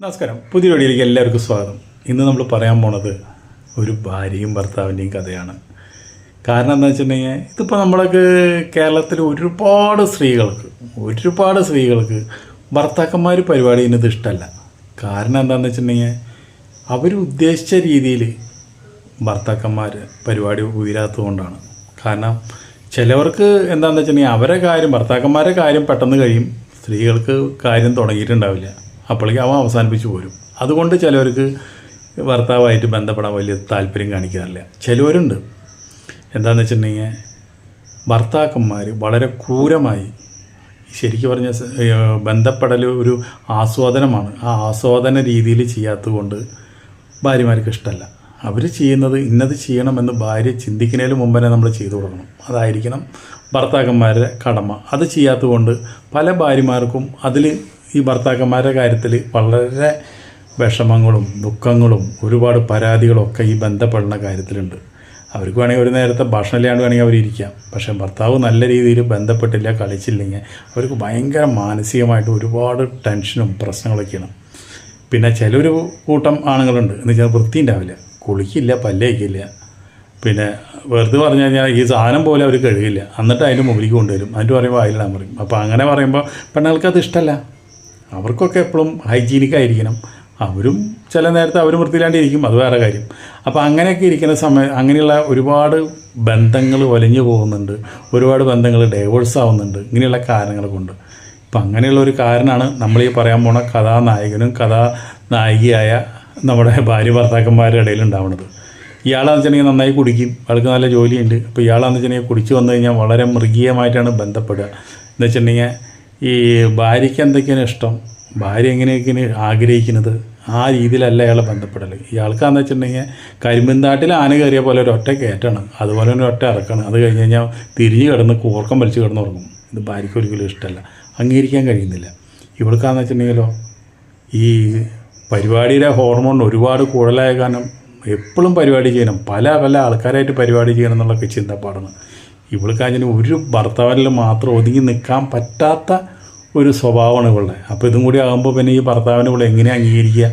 നമസ്കാരം, പുതിയ വീഡിയോയിലേക്ക് എല്ലാവർക്കും സ്വാഗതം. ഇന്ന് നമ്മൾ പറയാൻ പോണത് ഒരു ഭാര്യയും ഭർത്താവിൻ്റെയും കഥയാണ്. കാരണം എന്താ വെച്ചിട്ടുണ്ടെങ്കിൽ ഇതിപ്പോൾ നമ്മളൊക്കെ കേരളത്തിൽ ഒരുപാട് സ്ത്രീകൾക്ക് ഭർത്താക്കന്മാർ പരിപാടി ചെയ്യുന്നത് ഇഷ്ടമല്ല. കാരണം എന്താണെന്ന് വെച്ചിട്ടുണ്ടെങ്കിൽ അവർ ഉദ്ദേശിച്ച രീതിയിൽ ഭർത്താക്കന്മാർ പരിപാടി ഉയരാത്തത് കൊണ്ടാണ്. കാരണം ചിലവർക്ക് എന്താണെന്ന് വെച്ചിട്ടുണ്ടെങ്കിൽ ഭർത്താക്കന്മാരുടെ കാര്യം പെട്ടെന്ന് കഴിയും, സ്ത്രീകൾക്ക് കാര്യം തുടങ്ങിയിട്ടുണ്ടാവില്ല, അപ്പോഴേക്കും അവൻ അവസാനിപ്പിച്ച് പോരും. അതുകൊണ്ട് ചിലവർക്ക് ഭർത്താവായിട്ട് ബന്ധപ്പെടാൻ വലിയ താല്പര്യം കാണിക്കാറില്ല. ചിലവരുണ്ട് എന്താണെന്ന് വെച്ചിട്ടുണ്ടെങ്കിൽ ഭർത്താക്കന്മാർ വളരെ ക്രൂരമായി, ശരിക്കും പറഞ്ഞ ബന്ധപ്പെടൽ ഒരു ആസ്വാദനമാണ്, ആ ആസ്വാദന രീതിയിൽ ചെയ്യാത്തത് കൊണ്ട് ഭാര്യമാർക്ക് ഇഷ്ടമല്ല. അവർ ചെയ്യുന്നത് ഇന്നത് ചെയ്യണമെന്ന് ഭാര്യ ചിന്തിക്കുന്നതിന് മുമ്പ് തന്നെ നമ്മൾ ചെയ്തു കൊടുക്കണം. അതായിരിക്കണം ഭർത്താക്കന്മാരുടെ കടമ. അത് ചെയ്യാത്തത് കൊണ്ട് പല ഭാര്യമാർക്കും ഈ ഭർത്താക്കന്മാരുടെ കാര്യത്തിൽ വളരെ വിഷമങ്ങളും ദുഃഖങ്ങളും ഒരുപാട് പരാതികളൊക്കെ ഈ ബന്ധപ്പെടുന്ന കാര്യത്തിലുണ്ട്. അവർക്ക് വേണമെങ്കിൽ ഒരു നേരത്തെ ഭക്ഷണം ഇല്ലാണ്ട് വേണമെങ്കിൽ അവരിയ്ക്കാം. പക്ഷേ ഭർത്താവ് നല്ല രീതിയിൽ ബന്ധപ്പെട്ടില്ല, കളിച്ചില്ലെങ്കിൽ അവർക്ക് ഭയങ്കര മാനസികമായിട്ട് ഒരുപാട് ടെൻഷനും പ്രശ്നങ്ങളൊക്കെയാണ്. പിന്നെ ചിലൊരു കൂട്ടം ആണുങ്ങളുണ്ട് എന്ന് വെച്ചാൽ വൃത്തി ഉണ്ടാവില്ല, കുളിക്കില്ല, പല്ലേക്കില്ല, പിന്നെ വെറുതെ പറഞ്ഞു കഴിഞ്ഞാൽ ഈ സാധനം പോലെ അവർ കഴുകില്ല, എന്നിട്ട് അതിൻ്റെ മുമ്പിലേക്ക് കൊണ്ടുവരും, അതിൻ്റെ പറയുമ്പോൾ അതിലിടാൻ പറയും. അപ്പോൾ അങ്ങനെ പറയുമ്പോൾ പെണ്ണുങ്ങൾക്കത് ഇഷ്ടമല്ല. അവർക്കൊക്കെ എപ്പോഴും ഹൈജീനിക് ആയിരിക്കണം. അവരും ചില നേരത്തെ അവരും വൃത്തിയില്ലാണ്ടിരിക്കും, അത് വേറെ കാര്യം. അപ്പോൾ അങ്ങനെയൊക്കെ ഇരിക്കുന്ന അങ്ങനെയുള്ള ഒരുപാട് ബന്ധങ്ങൾ ഒലഞ്ഞു പോകുന്നുണ്ട്, ഒരുപാട് ബന്ധങ്ങൾ ഡൈവേഴ്സ് ആവുന്നുണ്ട്, ഇങ്ങനെയുള്ള കാരണങ്ങൾ കൊണ്ട്. ഇപ്പം അങ്ങനെയുള്ള ഒരു കാരണമാണ് നമ്മൾ ഈ പറയാൻ പോണ കഥാനായകനും കഥാനായികയായ നമ്മുടെ ഭാര്യ ഭർത്താക്കന്മാരുടെ ഇടയിൽ ഉണ്ടാവുന്നത്. ഇയാളെന്ന് വെച്ചിട്ടുണ്ടെങ്കിൽ നന്നായി കുടിക്കും, ആൾക്ക് നല്ല ജോലിയുണ്ട്. അപ്പോൾ ഇയാളെന്ന് വെച്ചിട്ടുണ്ടെങ്കിൽ കുടിച്ച് വന്നു കഴിഞ്ഞാൽ വളരെ മൃഗീയമായിട്ടാണ് ബന്ധപ്പെടുക. എന്ന് വെച്ചിട്ടുണ്ടെങ്കിൽ ഈ ഭാര്യയ്ക്ക് എന്തൊക്കെയാണ് ഇഷ്ടം, ഭാര്യ എങ്ങനെയൊക്കെയാണ് ആഗ്രഹിക്കുന്നത്, ആ രീതിയിലല്ല അയാളെ ബന്ധപ്പെടൽ. ഇയാൾക്കാന്ന് വെച്ചിട്ടുണ്ടെങ്കിൽ കരിമ്പന്താട്ടിൽ ആന കയറിയ പോലെ ഒരു ഒറ്റ കയറ്റാണ്, അതുപോലെ തന്നെ ഒറ്റ ഇറക്കാണ്. അത് കഴിഞ്ഞ് കഴിഞ്ഞാൽ തിരിഞ്ഞ് കിടന്ന് കൂർക്കം വലിച്ച് കിടന്നുറങ്ങും. ഇത് ഭാര്യയ്ക്ക് ഒരിക്കലും ഇഷ്ടമല്ല, അംഗീകരിക്കാൻ കഴിയുന്നില്ല. ഇവൾക്കാന്ന് വെച്ചിട്ടുണ്ടെങ്കിലോ ഈ പരിപാടിയുടെ ഹോർമോൺ ഒരുപാട് കൂടുതലായ കാരണം എപ്പോഴും പരിപാടി ചെയ്യണം, പല ആൾക്കാരായിട്ട് പരിപാടി ചെയ്യണം എന്നുള്ളൊക്കെ ചിന്തപ്പാടാണ്. ഇവൾക്കാഞ്ഞിന് ഒരു ഭർത്താവിൽ മാത്രം ഒതുങ്ങി നിൽക്കാൻ പറ്റാത്ത ഒരു സ്വഭാവമാണ് ഇവളുടെ. അപ്പോൾ ഇതും കൂടി ആകുമ്പോൾ പിന്നെ ഈ ഭർത്താവിനെ ഇവളെ എങ്ങനെ അംഗീകരിക്കുക?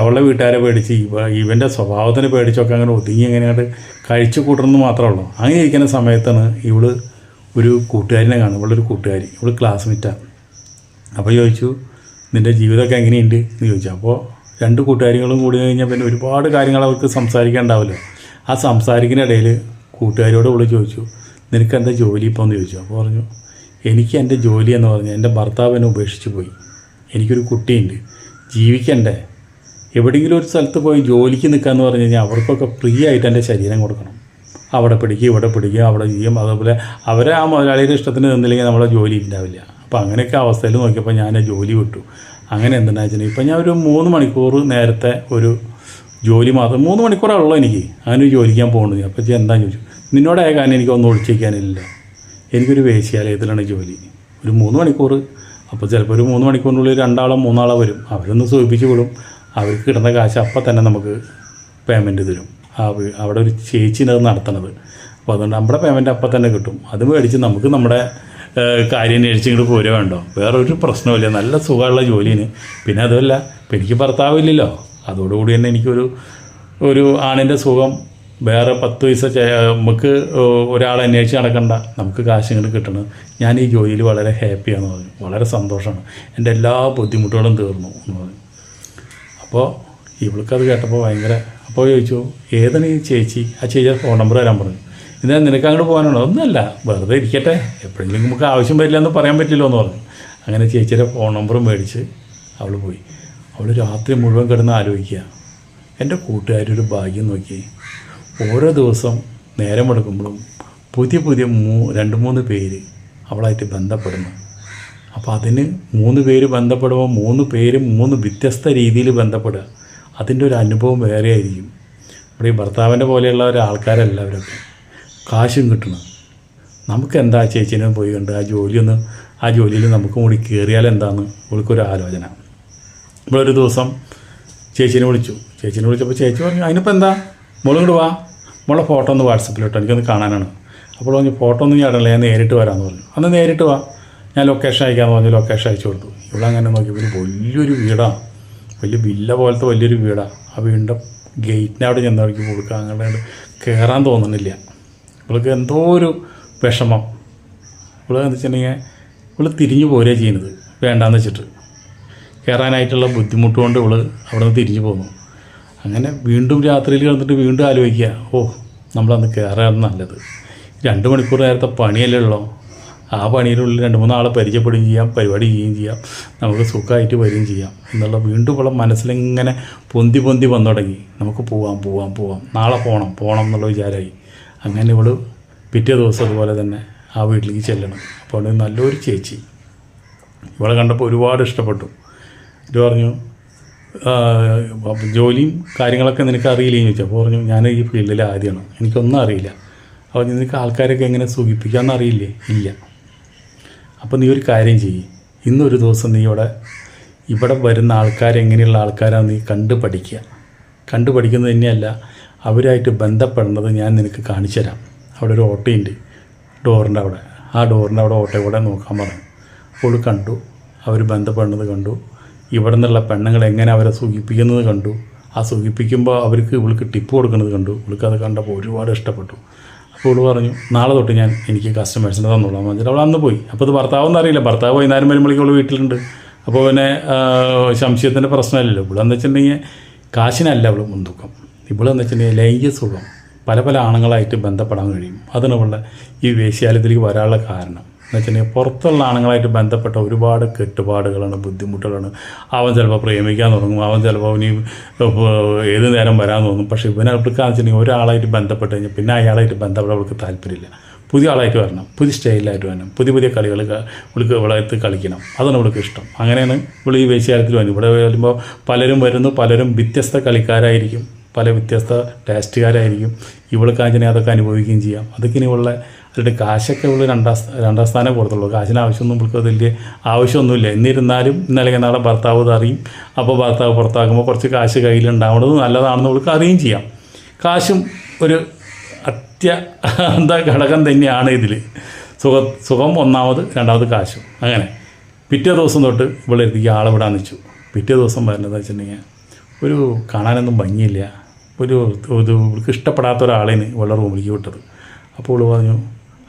അവളുടെ വീട്ടുകാരെ പേടിച്ച് ഇവൻ്റെ സ്വഭാവത്തിന് പേടിച്ചൊക്കെ അങ്ങനെ ഒതുങ്ങി എങ്ങനെയാണ്ട് കഴിച്ചു കൂട്ടണമെന്ന് മാത്രമേ ഉള്ളൂ. അങ്ങനെ ഇരിക്കുന്ന സമയത്താണ് ഇവൾ ഒരു കൂട്ടുകാരിനെ കാണും. ഇവളൊരു കൂട്ടുകാരി, ഇവൾ ക്ലാസ്മേറ്റാണ്. അപ്പോൾ ചോദിച്ചു, നിൻ്റെ ജീവിതമൊക്കെ എങ്ങനെയുണ്ട് എന്ന് ചോദിച്ചു. അപ്പോൾ രണ്ട് കൂട്ടുകാരികളും കൂടി കഴിഞ്ഞാൽ പിന്നെ ഒരുപാട് കാര്യങ്ങൾ അവർക്ക് സംസാരിക്കാനുണ്ടാവില്ല. ആ സംസാരിക്കുന്ന ഇടയിൽ കൂട്ടുകാരിയോട് ഇവൾ ചോദിച്ചു, നിനക്ക് എന്താ ജോലി ഇപ്പോൾ എന്ന് ചോദിച്ചു. അപ്പോൾ പറഞ്ഞു, എനിക്ക് എൻ്റെ ജോലി എന്ന് പറഞ്ഞാൽ എൻ്റെ ഭർത്താവ് എന്നെ ഉപേക്ഷിച്ച് പോയി, എനിക്കൊരു കുട്ടിയുണ്ട്, ജീവിക്കണ്ടേ, എവിടെയെങ്കിലും ഒരു സ്ഥലത്ത് പോയി ജോലിക്ക് നിൽക്കാമെന്ന് പറഞ്ഞു കഴിഞ്ഞാൽ അവർക്കൊക്കെ ഫ്രീ ആയിട്ട് എൻ്റെ ശരീരം കൊടുക്കണം, അവിടെ പിടിക്കുക ഇവിടെ പിടിക്കുക അവിടെ ചെയ്യും, അതേപോലെ അവരെ ആ മുതലാളിയുടെ ഇഷ്ടത്തിന് നിന്നില്ലെങ്കിൽ നമ്മളെ ജോലി ഉണ്ടാവില്ല. അപ്പോൾ അങ്ങനെയൊക്കെ അവസ്ഥയിൽ നോക്കിയപ്പോൾ ഞാൻ ജോലി വിട്ടു. അങ്ങനെ എന്തെന്ന് വെച്ചാൽ ഇപ്പം ഞാൻ ഒരു 3 മണിക്കൂർ നേരത്തെ ഒരു ജോലി മാത്രം 3 മണിക്കൂറാണുള്ളൂ എനിക്ക്, അങ്ങനെ ജോലിക്കാൻ പോകുന്നത്. അപ്പോൾ എന്താണെന്ന് ചോദിച്ചു, നിന്നോടായ കാരണം എനിക്കൊന്നും ഒളിച്ചിരിക്കാനില്ല, എനിക്കൊരു വേശ്യാലയത്തിലാണ് ജോലി, ഒരു 3 മണിക്കൂർ. അപ്പോൾ ചിലപ്പോൾ ഒരു 3 മണിക്കൂറിനുള്ളിൽ 2 3 വരും, അവരൊന്ന് സൂചിപ്പിച്ച് വിടും, അവർക്ക് കിട്ടുന്ന കാശ് അപ്പം തന്നെ നമുക്ക് പേയ്മെൻറ്റ് തരും. അവിടെ ഒരു ചേച്ചിനത് നടത്തണത്. അപ്പോൾ അതുകൊണ്ട് നമ്മുടെ പേയ്മെൻറ്റ് അപ്പം തന്നെ കിട്ടും. അത് മേടിച്ച് നമുക്ക് നമ്മുടെ കാര്യം അന്വേഷിച്ചിങ്ങോട്ട് പോരുക വേണ്ടോ, വേറെ ഒരു പ്രശ്നമില്ല, നല്ല സുഖമുള്ള ജോലിന്. പിന്നെ അതുമല്ല, ഇപ്പം എനിക്ക് ഭർത്താവില്ലല്ലോ, അതോടുകൂടി തന്നെ ഒരു ആണിൻ്റെ സുഖം വേറെ 10 പൈസ നമുക്ക് ഒരാളെ അന്വേഷിച്ച് നടക്കണ്ട, നമുക്ക് കാശ് ഇങ്ങോട്ട് കിട്ടണം. ഞാൻ ഈ ജോലിയിൽ വളരെ ഹാപ്പിയാണെന്ന് പറഞ്ഞു, വളരെ സന്തോഷമാണ്, എൻ്റെ എല്ലാ ബുദ്ധിമുട്ടുകളും തീർന്നു എന്ന് പറഞ്ഞു. അപ്പോൾ ഇവൾക്കത് കേട്ടപ്പോൾ ഭയങ്കര. അപ്പോൾ ചോദിച്ചു, ഏതാണ് ഈ ചേച്ചി? ആ ചേച്ചിയുടെ ഫോൺ നമ്പർ തരാൻ പറഞ്ഞു. ഇതിനാ നിനക്ക് അങ്ങോട്ട് പോകാനുണ്ടോ? ഒന്നുമല്ല, വെറുതെ ഇരിക്കട്ടെ, എപ്പോഴെങ്കിലും നമുക്ക് ആവശ്യം വരില്ല എന്ന് പറയാൻ പറ്റില്ലോ എന്ന് പറഞ്ഞു. അങ്ങനെ ചേച്ചിയുടെ ഫോൺ നമ്പറും മേടിച്ച് അവൾ പോയി. അവൾ രാത്രി മുഴുവൻ കിടന്ന് ആലോചിക്കുക, എൻ്റെ കൂട്ടുകാരൊരു ഭാഗ്യം നോക്കി, ഓരോ ദിവസം നേരം എടുക്കുമ്പോഴും പുതിയ 2-3 പേര് അവളായിട്ട് ബന്ധപ്പെടുന്നു. അപ്പോൾ അതിന് 3 പേര് ബന്ധപ്പെടുമ്പോൾ 3 പേരും 3 വ്യത്യസ്ത രീതിയിൽ ബന്ധപ്പെടുക, അതിൻ്റെ ഒരു അനുഭവം വേറെ ആയിരിക്കും. ഇവിടെ ഈ ഭർത്താവിൻ്റെ പോലെയുള്ള ആൾക്കാരെല്ലാവരൊക്കെ കാശും കിട്ടണം. നമുക്ക് എന്താ ചേച്ചീനെ പോയി കണ്ട് ആ ജോലിയിൽ നമുക്കും കൂടി കയറിയാൽ എന്താണെന്ന് ഇവൾക്കൊരു ആലോചന. ഇവളൊരു ദിവസം ചേച്ചീനെ വിളിച്ചപ്പോൾ ചേച്ചി പറഞ്ഞു, അതിനിപ്പോൾ എന്താ, മോളിങ്ങോട്ട് വാ, മോളെ ഫോട്ടോ ഒന്ന് വാട്സപ്പിലിട്ടോ, എനിക്കൊന്ന് കാണാനാണ്. അപ്പോൾ പറഞ്ഞു, ഫോട്ടോ ഒന്നും ഞാൻ ഇടണില്ല, ഞാൻ നേരിട്ട് വരാമെന്ന് പറഞ്ഞു. അന്ന് നേരിട്ട് വാ, ഞാൻ ലൊക്കേഷൻ അയക്കാമെന്ന് പറഞ്ഞ് ലൊക്കേഷൻ അയച്ചു കൊടുത്തു. ഇവിടെ അങ്ങനെ നോക്കിയപ്പോൾ വലിയൊരു വീടാണ്, വലിയ വില്ല പോലത്തെ വലിയൊരു വീടാണ്. ആ വീടിൻ്റെ ഗേറ്റിൻ്റെ അവിടെ ചെന്നവർക്ക് കൊടുക്കുക അങ്ങനെ കയറാൻ തോന്നുന്നില്ല. ഇവൾക്ക് എന്തോ ഒരു വിഷമം. ഇവൾ എന്ന് വെച്ചിട്ടുണ്ടെങ്കിൽ ഇവൾ തിരിഞ്ഞു പോരുക ചെയ്യുന്നത്, വേണ്ടാന്ന് വെച്ചിട്ട്. കയറാനായിട്ടുള്ള ബുദ്ധിമുട്ട് കൊണ്ട് ഇവൾ അവിടെ നിന്ന് തിരിഞ്ഞു പോന്നു. അങ്ങനെ വീണ്ടും രാത്രിയിൽ കിടന്നിട്ട് വീണ്ടും ആലോചിക്കുക, നമ്മളന്ന് കയറാൻ നല്ലത്. 2 മണിക്കൂർ നേരത്തെ പണിയല്ലേ ഉള്ളൂ, ആ പണിയിലുള്ളിൽ 2-3 ആളെ പരിചയപ്പെടുകയും ചെയ്യാം, പരിപാടി ചെയ്യുകയും ചെയ്യാം, നമുക്ക് സുഖമായിട്ട് വരികയും ചെയ്യാം എന്നുള്ള വീണ്ടും ഇവിടെ മനസ്സിലിങ്ങനെ പൊന്തി വന്നു തുടങ്ങി. നമുക്ക് പോവാം, നാളെ പോകണം എന്നുള്ള വിചാരമായി. അങ്ങനെ ഇവൾ പിറ്റേ ദിവസം അതുപോലെ തന്നെ ആ വീട്ടിലേക്ക് ചെല്ലണം. അപ്പോൾ അവിടെ നല്ലൊരു ചേച്ചി ഇവളെ കണ്ടപ്പോൾ ഒരുപാട് ഇഷ്ടപ്പെട്ടു. ഇത് പറഞ്ഞു, ജോലിയും കാര്യങ്ങളൊക്കെ നിനക്ക് അറിയില്ലെന്ന് ചോദിച്ചു. അപ്പോൾ പറഞ്ഞു, ഞാൻ ഈ ഫീൽഡിൽ ആദ്യമാണ്, എനിക്കൊന്നും അറിയില്ല. അപ്പോൾ നിനക്ക് ആൾക്കാരൊക്കെ എങ്ങനെ സുഖിപ്പിക്കാമെന്ന് അറിയില്ലേ? ഇല്ല. അപ്പോൾ നീ ഒരു കാര്യം ചെയ്യ്, ഇന്നൊരു ദിവസം നീ ഇവിടെ വരുന്ന ആൾക്കാരെങ്ങനെയുള്ള ആൾക്കാരാണ് നീ കണ്ടു പഠിക്കുന്നത് തന്നെയല്ല, അവരായിട്ട് ബന്ധപ്പെടുന്നത് ഞാൻ നിനക്ക് കാണിച്ചു തരാം. അവിടെ ഒരു ഓട്ടോയുണ്ട് ഡോറിൻ്റെ അവിടെ, ആ ഡോറിൻ്റെ അവിടെ ഓട്ടോ കൂടെ നോക്കാൻ പറഞ്ഞു. അപ്പോൾ കണ്ടു, അവർ ബന്ധപ്പെടുന്നത് കണ്ടു, ഇവിടെ നിന്നുള്ള പെണ്ണുങ്ങൾ എങ്ങനെ അവരെ സുഖിപ്പിക്കുന്നത് കണ്ടു. ആ സുഖിപ്പിക്കുമ്പോൾ ഇവൾക്ക് ടിപ്പ് കൊടുക്കുന്നത് കണ്ടു. ഇവൾക്കത് കണ്ടപ്പോൾ ഒരുപാട് ഇഷ്ടപ്പെട്ടു. അപ്പോൾ ഇവൾ പറഞ്ഞു, നാളെ തൊട്ട് എനിക്ക് കസ്റ്റമേഴ്സിനെ തന്നോളാം എന്ന് പറഞ്ഞിട്ട് അവൾ അന്ന് പോയി. അപ്പോൾ ഇത് ഭർത്താവെന്ന് അറിയില്ല, ഭർത്താവ് വൈകുന്നേരം വരുമ്പോഴേക്കും അവൾ വീട്ടിലുണ്ട്. അപ്പോൾ പിന്നെ സംശയത്തിൻ്റെ പ്രശ്നമല്ലല്ലോ. ഇവളെന്ന് വെച്ചിട്ടുണ്ടെങ്കിൽ കാശിനല്ല അവൾ മുൻതൂക്കം. ഇവളെന്ന് വെച്ചിട്ടുണ്ടെങ്കിൽ ലൈംഗിക സുഖം പല ആണുങ്ങളായിട്ട് ബന്ധപ്പെടാൻ കഴിയും. അതാണ് ഇവളുടെ ഈ വേശ്യാലയത്തിലേക്ക് വരാനുള്ള കാരണം. എന്ന് വെച്ചിട്ടുണ്ടെങ്കിൽ പുറത്തുള്ള ആണുങ്ങളായിട്ട് ബന്ധപ്പെട്ട ഒരുപാട് കെട്ടുപാടുകളാണ്, ബുദ്ധിമുട്ടുകളാണ്. അവൻ ചിലപ്പോൾ പ്രേമിക്കാൻ തുടങ്ങും, അവൻ ചിലപ്പോൾ അവന് ഏത് നേരം വരാൻ തോന്നും. പക്ഷേ ഇവനവൾക്കാന്ന് വെച്ചിട്ടുണ്ടെങ്കിൽ ഒരാളായിട്ട് ബന്ധപ്പെട്ട് കഴിഞ്ഞാൽ പിന്നെ അയാളായിട്ട് ബന്ധപ്പെടാൻ അവൾക്ക് താല്പര്യമില്ല. പുതിയ ആളായിട്ട് വരണം, പുതിയ സ്റ്റൈലിലായിട്ട് വരണം, പുതിയ കളികൾ ഇവളായിട്ട് കളിക്കണം, അതാണ് ഇവൾക്ക് ഇഷ്ടം. അങ്ങനെയാണ് ഇവൾ ഈ വേശ്യാലയത്തിൽ വന്നു. ഇവിടെ വരുമ്പോൾ പലരും വ്യത്യസ്ത കളിക്കാരായിരിക്കും, പല വ്യത്യസ്ത ടേസ്റ്റുകാരായിരിക്കും. ഇവൾക്കാഞ്ചനെ അതൊക്കെ അനുഭവിക്കുകയും ചെയ്യാം. അതൊക്കെ ഇനി അതിൻ്റെ കാശൊക്കെ ഇവൾ രണ്ടാം സ്ഥാനം കൊടുത്തുള്ളൂ. കാശിന് ആവശ്യമൊന്നും ഇവൾക്ക് വലിയ ആവശ്യമൊന്നുമില്ല. എന്നിരുന്നാലും ഇന്നല്ലെങ്കിൽ നാളെ ഭർത്താവ് ഇത് അറിയും. അപ്പോൾ ഭർത്താവ് പുറത്താക്കുമ്പോൾ കുറച്ച് കാശ് കയ്യിലുണ്ടാവുന്നത് നല്ലതാണെന്ന് ഇവൾക്ക് അറിയുകയും ചെയ്യാം. കാശും ഒരു ഘടകം തന്നെയാണ് ഇതിൽ. സുഖം ഒന്നാമത്, രണ്ടാമത് കാശും. അങ്ങനെ പിറ്റേ ദിവസം തൊട്ട് ഇവളെടുത്തേക്ക് ആളെ വിടാൻ വെച്ചു. പിറ്റേ ദിവസം വരുന്നത് വെച്ചിട്ടുണ്ടെങ്കിൽ ഒരു കാണാനൊന്നും ഭംഗിയില്ല, ഇവൾക്ക് ഇഷ്ടപ്പെടാത്ത ഒരാളേന് ഇവളുടെ റൂമിലേക്ക് വിട്ടത്. അപ്പോൾ ഇവൾ പറഞ്ഞു,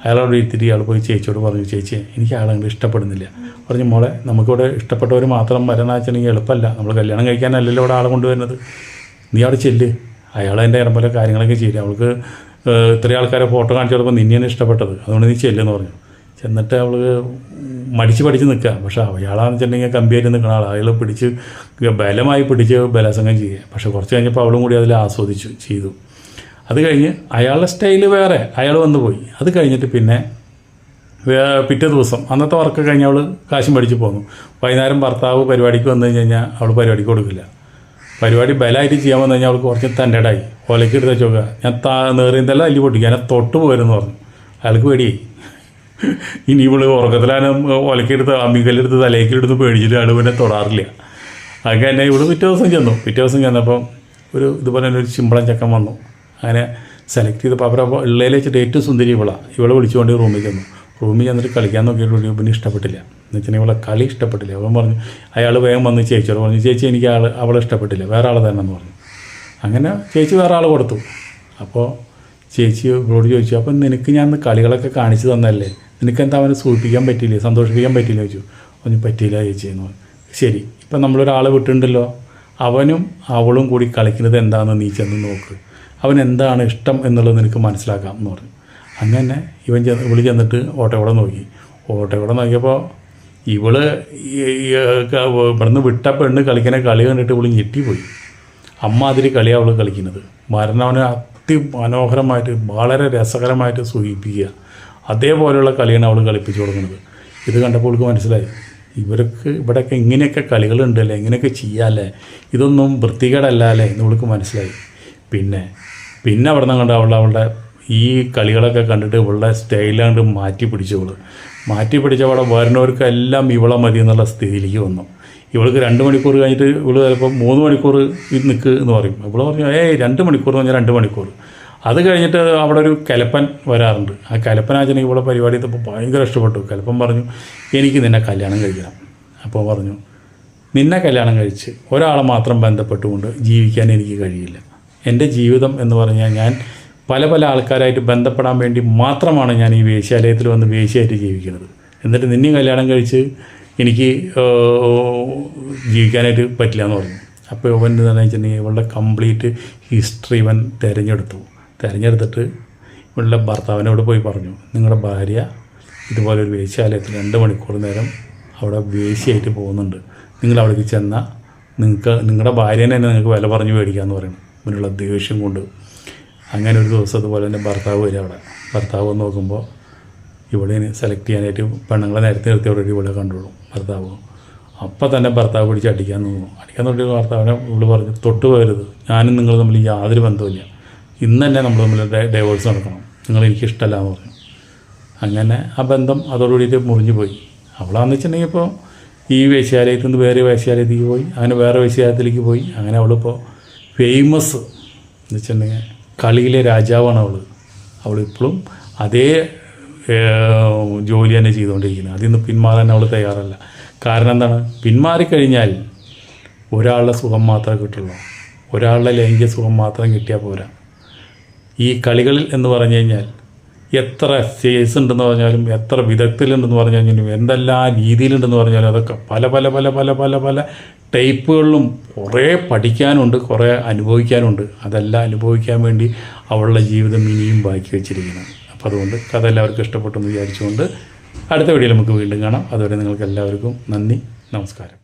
അയാളോട് ഇരുത്തിട്ട് ഇയാൾ പോയി ചേച്ചിയോട് പറഞ്ഞു, ചേച്ചി എനിക്ക് ആളങ്ങോട്ട് ഇഷ്ടപ്പെടുന്നില്ല. പറഞ്ഞു, മോളെ നമുക്കിവിടെ ഇഷ്ടപ്പെട്ടവർ മാത്രം വരാൻ വെച്ചിട്ടുണ്ടെങ്കിൽ എളുപ്പമല്ല, നമ്മൾ കല്യാണം കഴിക്കാനല്ലല്ലോ ഇവിടെ ആളെ കൊണ്ടുവരുന്നത്. നീ അവിടെ ചെല്ല്, അയാളതിൻ്റെ ഇടംപോലെ കാര്യങ്ങളൊക്കെ ചെയ്യില്ല. അവൾക്ക് ഇത്രയും ആൾക്കാരെ ഫോട്ടോ കാണിച്ചു കൊടുപ്പോൾ നിന്നെയാണ് ഇഷ്ടപ്പെട്ടത്, അതുകൊണ്ട് നീ ചെല്ലെന്ന് പറഞ്ഞു. ചെന്നിട്ട് അവൾ പഠിച്ച് നിൽക്കുക. പക്ഷേ അയാളാന്ന് വെച്ചിട്ടുണ്ടെങ്കിൽ കമ്പിയായിട്ട് നിൽക്കുന്ന ആൾ, അയാൾ ബലമായി പിടിച്ച് ബലാസംഗം ചെയ്യുക. പക്ഷേ കുറച്ച് കഴിഞ്ഞപ്പോൾ അവളും കൂടി അതിൽ ആസ്വദിച്ചു ചെയ്തു. അത് കഴിഞ്ഞ് അയാളുടെ സ്റ്റൈല് വേറെ, അയാൾ വന്നു പോയി. അത് കഴിഞ്ഞിട്ട് പിന്നെ പിറ്റേ ദിവസം അന്നത്തെ വർക്ക് കഴിഞ്ഞ് അവൾ കാശും പഠിച്ച് പോന്നു. വൈകുന്നേരം ഭർത്താവ് പരിപാടിക്ക് വന്നു കഴിഞ്ഞാൽ അവൾ പരിപാടിക്ക് കൊടുക്കില്ല. പരിപാടി ബലമായിട്ട് ചെയ്യാൻ വന്നു കഴിഞ്ഞാൽ അവൾക്ക് കുറച്ച് തൻ്റെടായി ഒലയ്ക്ക് എടുത്ത് വെച്ചോക്കുക. ഞാൻ നേറിയതല്ല അല്ലി പൊട്ടിക്കുക, ഞാൻ തൊട്ട് പോരെന്ന് പറഞ്ഞു. അയാൾക്ക് പേടിയായി. ഇനി ഇവള് ഉറക്കത്തിലാണ് ഒലക്കെടുത്ത് അമ്മിക്കല്ലെടുത്ത് തലയ്ക്കെടുത്ത് പേടിച്ചിട്ട് അയാൾ പിന്നെ തൊടാറില്ല. അങ്ങനെ തന്നെ ഇവള് പിറ്റേ ദിവസം ചെന്നപ്പോൾ ഇതുപോലെ തന്നെ ഒരു ചിമ്പളം ചക്കൻ വന്നു. അങ്ങനെ സെലക്ട് ചെയ്തപ്പോൾ അവരപ്പോൾ ഉള്ളതിൽ വെച്ചിട്ട് ഏറ്റവും സുന്ദരി ഇവളെ വിളിച്ചുകൊണ്ട് റൂമിൽ ചെന്നിട്ട് കളിക്കാൻ നോക്കിയിട്ട് പിന്നെ ഇഷ്ടപ്പെട്ടില്ല. എന്ന് വെച്ചിട്ടുണ്ടെങ്കിൽ ഇവളെ കളി ഇഷ്ടപ്പെട്ടില്ല. അവൻ പറഞ്ഞു, അയാൾ വേഗം വന്ന് ചേച്ചിയോട് പറഞ്ഞു, ചേച്ചി എനിക്ക് അവളെ ഇഷ്ടപ്പെട്ടില്ല, വേറെ ആൾ തന്നെന്ന് പറഞ്ഞു. അങ്ങനെ ചേച്ചി വേറെ ആൾ കൊടുത്തു. അപ്പോൾ ചേച്ചി ഇവളോട് ചോദിച്ചു, അപ്പം നിനക്ക് ഞാൻ കളികളൊക്കെ കാണിച്ചു തന്നല്ലേ, നിനക്കെന്താ അവനെ സൂചിപ്പിക്കാൻ പറ്റിയില്ലേ, സന്തോഷിപ്പിക്കാൻ പറ്റിയില്ല ചോദിച്ചു. ഒന്നും പറ്റിയില്ല ചേച്ചി എന്ന് പറഞ്ഞു. ശരി, ഇപ്പം നമ്മളൊരാളെ വിട്ടിട്ടുണ്ടല്ലോ, അവനും അവളും കൂടി കളിക്കുന്നത് എന്താണെന്ന് നീ ചെന്ന് നോക്ക്, അവൻ എന്താണ് ഇഷ്ടം എന്നുള്ളത് നിനക്ക് മനസ്സിലാക്കാം എന്ന് പറഞ്ഞു. അങ്ങനെ ഇവള് ചെന്നിട്ട് ഓട്ടോയോടെ നോക്കിയപ്പോൾ ഇവള് ഇവിടുന്ന് വിട്ട പെണ്ണ് കളിക്കുന്ന കളി കണ്ടിട്ട് ഇവള് ഞെട്ടിപ്പോയി. അമ്മാതിരി കളിയാണ് അവൾ കളിക്കുന്നത്. മരണവനെ അതിമനോഹരമായിട്ട് വളരെ രസകരമായിട്ട് സൂചിപ്പിക്കുക, അതേപോലെയുള്ള കളിയാണ് അവൾ കളിപ്പിച്ചു കൊടുക്കുന്നത്. ഇത് കണ്ടപ്പോൾ അവൾക്ക് മനസ്സിലായി, ഇവിടെയൊക്കെ ഇങ്ങനെയൊക്കെ കളികളുണ്ടല്ലേ, ഇങ്ങനെയൊക്കെ ചെയ്യാമല്ലേ, ഇതൊന്നും വൃത്തികേടല്ല അല്ലേ എന്ന് അവൾക്ക് മനസ്സിലായി. പിന്നെ അവിടെ നിന്ന് കണ്ട് അവളുടെ ഈ കളികളൊക്കെ കണ്ടിട്ട് ഇവളുടെ സ്റ്റൈലാണ്ട് മാറ്റി പിടിച്ചവിടെ വരുന്നവർക്കെല്ലാം ഇവളെ മതി എന്നുള്ള സ്ഥിതിയിലേക്ക് വന്നു. ഇവൾക്ക് 2 മണിക്കൂർ കഴിഞ്ഞിട്ട് ഇവള് ചിലപ്പോൾ 3 മണിക്കൂർ നിൽക്ക് എന്ന് പറയും. ഇവള് പറഞ്ഞു, 2 മണിക്കൂർ എന്ന് പറഞ്ഞാൽ 2 മണിക്കൂർ. അത് കഴിഞ്ഞിട്ട് അവിടെ ഒരു കലപ്പൻ വരാറുണ്ട്. ആ കലപ്പനാച്ചനെ ഇവിടെ പരിപാടി ചെയ്തപ്പോൾ ഭയങ്കര ഇഷ്ടപ്പെട്ടു. കലപ്പൻ പറഞ്ഞു, എനിക്ക് നിന്നെ കല്യാണം കഴിക്കണം. അപ്പോൾ പറഞ്ഞു, നിന്നെ കല്യാണം കഴിച്ച് ഒരാളെ മാത്രം ബന്ധപ്പെട്ടുകൊണ്ട് ജീവിക്കാൻ എനിക്ക് കഴിയില്ല. എൻ്റെ ജീവിതം എന്ന് പറഞ്ഞാൽ ഞാൻ പല പല ആൾക്കാരായിട്ട് ബന്ധപ്പെടാൻ വേണ്ടി മാത്രമാണ് ഞാൻ ഈ വേശ്യാലയത്തിൽ വന്ന് വേശ്യയായിട്ട് ജീവിക്കുന്നത്. എന്നിട്ട് നിന്നെ കല്യാണം കഴിച്ച് എനിക്ക് ജീവിക്കാനായിട്ട് പറ്റില്ല എന്ന് പറഞ്ഞു. അപ്പോൾ ഇവൻ എന്താണെന്ന് വെച്ചിട്ടുണ്ടെങ്കിൽ ഇവളുടെ കംപ്ലീറ്റ് ഹിസ്റ്ററി ഇവൻ തിരഞ്ഞെടുത്തിട്ട് ഇവളുടെ ഭർത്താവിനോട് പോയി പറഞ്ഞു, നിങ്ങളുടെ ഭാര്യ ഇതുപോലെ ഒരു വേശ്യാലയത്തിൽ 2 മണിക്കൂർ നേരം അവിടെ വേശ്യയായിട്ട് പോകുന്നുണ്ട്. നിങ്ങൾ അവിടേക്ക് ചെന്നാൽ നിങ്ങളുടെ ഭാര്യേനെ തന്നെ നിങ്ങൾക്ക് വില പറഞ്ഞ് മേടിക്കാമെന്ന് പറയുന്നു. ഇവനുള്ള ദേഷ്യം കൊണ്ട് അങ്ങനെ ഒരു ദിവസം അതുപോലെ തന്നെ ഭർത്താവ് വരിക. അവിടെ ഭർത്താവ് വന്ന് നോക്കുമ്പോൾ ഇവിടെ സെലക്ട് ചെയ്യാനായിട്ട് പെണ്ണുങ്ങളെ നേരത്തെ നിർത്തി അവിടെ ഇവിടെ കണ്ടോളും ഭർത്താവ്. അപ്പം തന്നെ ഭർത്താവ് പിടിച്ച് അടിക്കാൻ തൊട്ട് ഭർത്താവിനെ ഇവിടെ പറഞ്ഞു, തൊട്ട് പോകരുത്, ഞാനും നിങ്ങൾ തമ്മിൽ യാതൊരു ബന്ധമില്ല, ഇന്ന് തന്നെ നമ്മൾ തമ്മിൽ ഡൈവേഴ്സ് നടക്കണം, നിങ്ങൾ എനിക്കിഷ്ടമല്ല എന്ന് പറഞ്ഞു. അങ്ങനെ ആ ബന്ധം അതോടുകൂടിയിട്ട് മുറിഞ്ഞു പോയി. അവളാന്ന് വെച്ചിട്ടുണ്ടെങ്കിൽ ഇപ്പോൾ ഈ വേശ്യാലയത്തിൽ നിന്ന് വേറെ വേശ്യാലയത്തിലേക്ക് പോയി, അങ്ങനെ വേറെ വേശ്യാലയത്തിലേക്ക് പോയി. അങ്ങനെ അവളിപ്പോൾ ഫേമസ് എന്ന് വെച്ചിട്ടുണ്ടെങ്കിൽ കളിയിലെ രാജാവാണ് അവളിപ്പോഴും അതേ ജോലി തന്നെ ചെയ്തുകൊണ്ടിരിക്കുന്നത്. അതിൽ നിന്ന് പിന്മാറാൻ അവൾ തയ്യാറല്ല. കാരണം എന്താണ്, പിന്മാറിക്കഴിഞ്ഞാൽ ഒരാളുടെ സുഖം മാത്രമേ കിട്ടുള്ളൂ. ഒരാളുടെ ലൈംഗിക സുഖം മാത്രം കിട്ടിയാൽ പോരാ. ഈ കളികളിൽ എന്ന് പറഞ്ഞു കഴിഞ്ഞാൽ എത്ര ഫേസ് ഉണ്ടെന്ന് പറഞ്ഞാലും, എത്ര വിദഗ്ധരുണ്ടെന്ന് പറഞ്ഞു കഴിഞ്ഞാലും, എന്തെല്ലാം രീതിയിലുണ്ടെന്ന് പറഞ്ഞാലും, അതൊക്കെ പല പല പല പല പല പല ടൈപ്പുകളിലും കുറേ പഠിക്കാനുണ്ട്, കുറേ അനുഭവിക്കാനുണ്ട്. അതെല്ലാം അനുഭവിക്കാൻ വേണ്ടി അവളുടെ ജീവിതം ഇനിയും ബാക്കി വെച്ചിരിക്കുന്നത്. അപ്പോൾ അതുകൊണ്ട് കഥ എല്ലാവർക്കും ഇഷ്ടപ്പെട്ടെന്ന് വിചാരിച്ചുകൊണ്ട് അടുത്ത വീഡിയോയിൽ നമുക്ക് വീണ്ടും കാണാം. അതുവരെ നിങ്ങൾക്ക് എല്ലാവർക്കും നന്ദി, നമസ്കാരം.